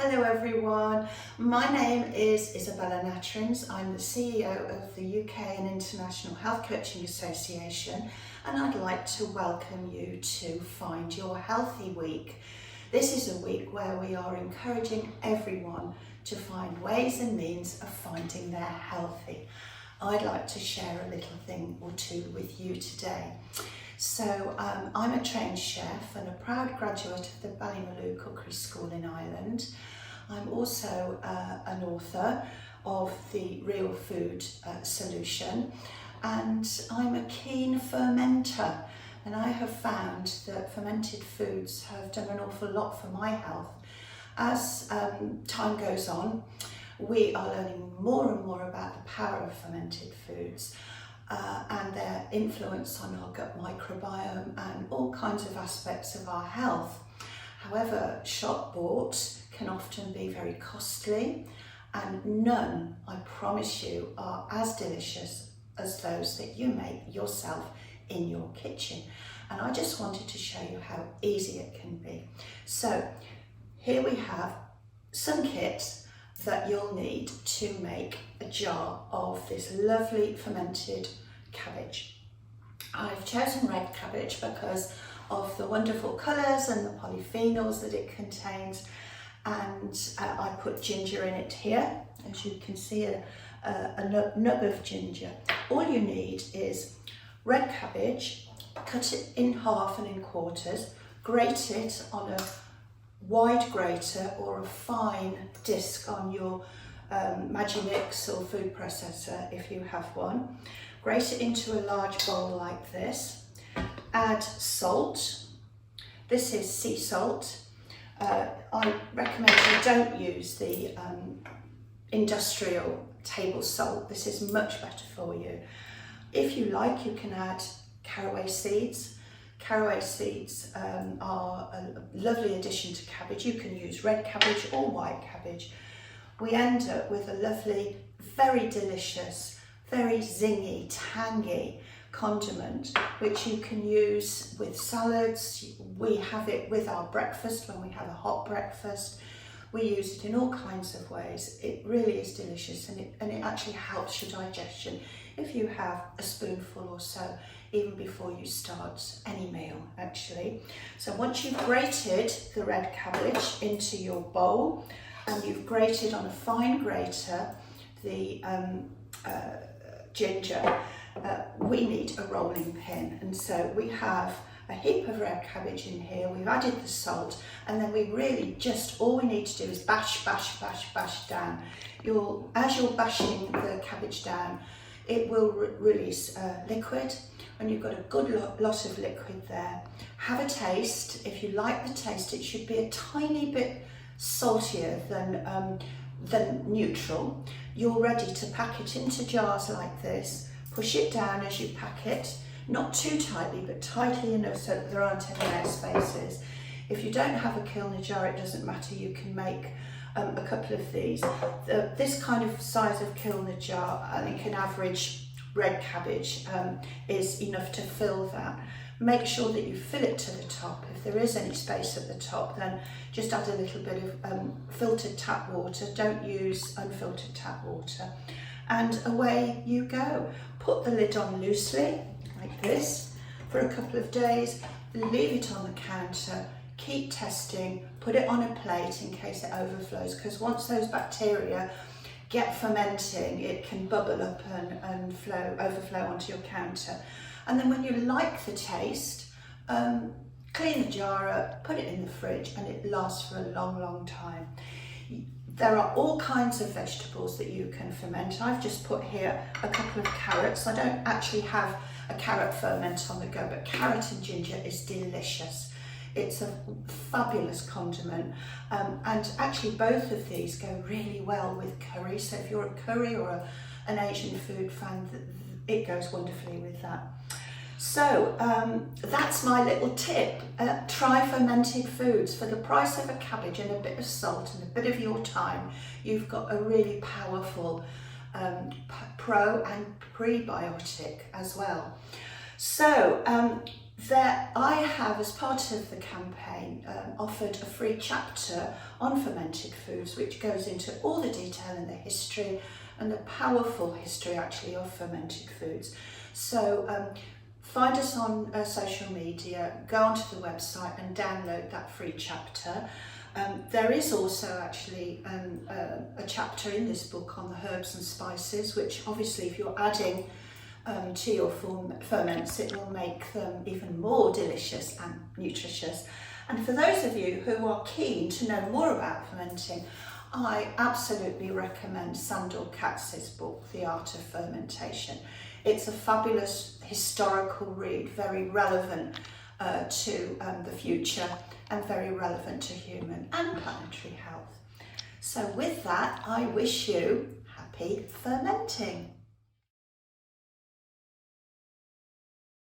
Hello everyone, my name is Izabella Natrins. I'm the CEO of the UK and International Health Coaching Association, and I'd like to welcome you to Find Your Healthy Week. This is a week where we are encouraging everyone to find ways and means of finding their healthy. I'd like to share a little thing or two with you today. So I'm a trained chef and a proud graduate of the Ballymaloe Cookery School in Ireland. I'm also an author of the Real Food Solution, and I'm a keen fermenter, and I have found that fermented foods have done an awful lot for my health. As time goes on, we are learning more and more about the power of fermented foods and their influence on our gut microbiome and all kinds of aspects of our health. However, shop bought can often be very costly, and none, I promise you, are as delicious as those that you make yourself in your kitchen. And I just wanted to show you how easy it can be. So here we have some kits that you'll need to make a jar of this lovely fermented cabbage. I've chosen red cabbage because of the wonderful colours and the polyphenols that it contains, and I put ginger in it here. As you can see, a nub of ginger. All you need is red cabbage, cut it in half and in quarters, grate it on a wide grater or a fine disc on your Magimix or food processor if you have one. Grate it into a large bowl like this. Add salt. This is sea salt. I recommend you don't use the industrial table salt. This is much better for you. If you like, you can add caraway seeds. Caraway seeds are a lovely addition to cabbage. You can use red cabbage or white cabbage. We end up with a lovely, very delicious, very zingy, tangy condiment, which you can use with salads. We have it with our breakfast when we have a hot breakfast. We use it in all kinds of ways. It really is delicious, and it actually helps your digestion if you have a spoonful or so, even before you start any meal actually. So once you've grated the red cabbage into your bowl, and you've grated on a fine grater the ginger, we need a rolling pin. And so we have a heap of red cabbage in here, we've added the salt, and then we really just, all we need to do is bash, bash, bash, bash down. As you're bashing the cabbage down, it will release liquid. When you've got a good lot of liquid there, have a taste. If you like the taste, it should be a tiny bit saltier than neutral. You're ready to pack it into jars like this. Push it down as you pack it, not too tightly, but tightly enough so that there aren't any air spaces. If you don't have a kilner jar, it doesn't matter, you can make a couple of these. This kind of size of kilner jar, I think an average red cabbage is enough to fill that. Make sure that you fill it to the top. If there is any space at the top, then just add a little bit of filtered tap water. Don't use unfiltered tap water. And away you go. Put the lid on loosely, like this, for a couple of days. Leave it on the counter. Keep testing. Put it on a plate in case it overflows, because once those bacteria get fermenting, it can bubble up and overflow onto your counter. And then when you like the taste, clean the jar up, put it in the fridge, and it lasts for a long, long time. There are all kinds of vegetables that you can ferment. I've just put here a couple of carrots. I don't actually have a carrot ferment on the go, but carrot and ginger is delicious. It's a fabulous condiment, and actually both of these go really well with curry. So if you're a curry or an Asian food fan, it goes wonderfully with that. So that's my little tip. Try fermented foods. For the price of a cabbage and a bit of salt and a bit of your time, you've got a really powerful pro and prebiotic as well. So I have, as part of the campaign, offered a free chapter on fermented foods, which goes into all the detail in the history and the powerful history actually of fermented foods. So find us on social media, go onto the website and download that free chapter. There is also actually a chapter in this book on the herbs and spices, which obviously if you're adding to your ferments, it will make them even more delicious and nutritious. And for those of you who are keen to know more about fermenting, I absolutely recommend Sandor Katz's book, The Art of Fermentation. It's a fabulous historical read, very relevant to the future and very relevant to human and planetary health. So with that, I wish you happy fermenting.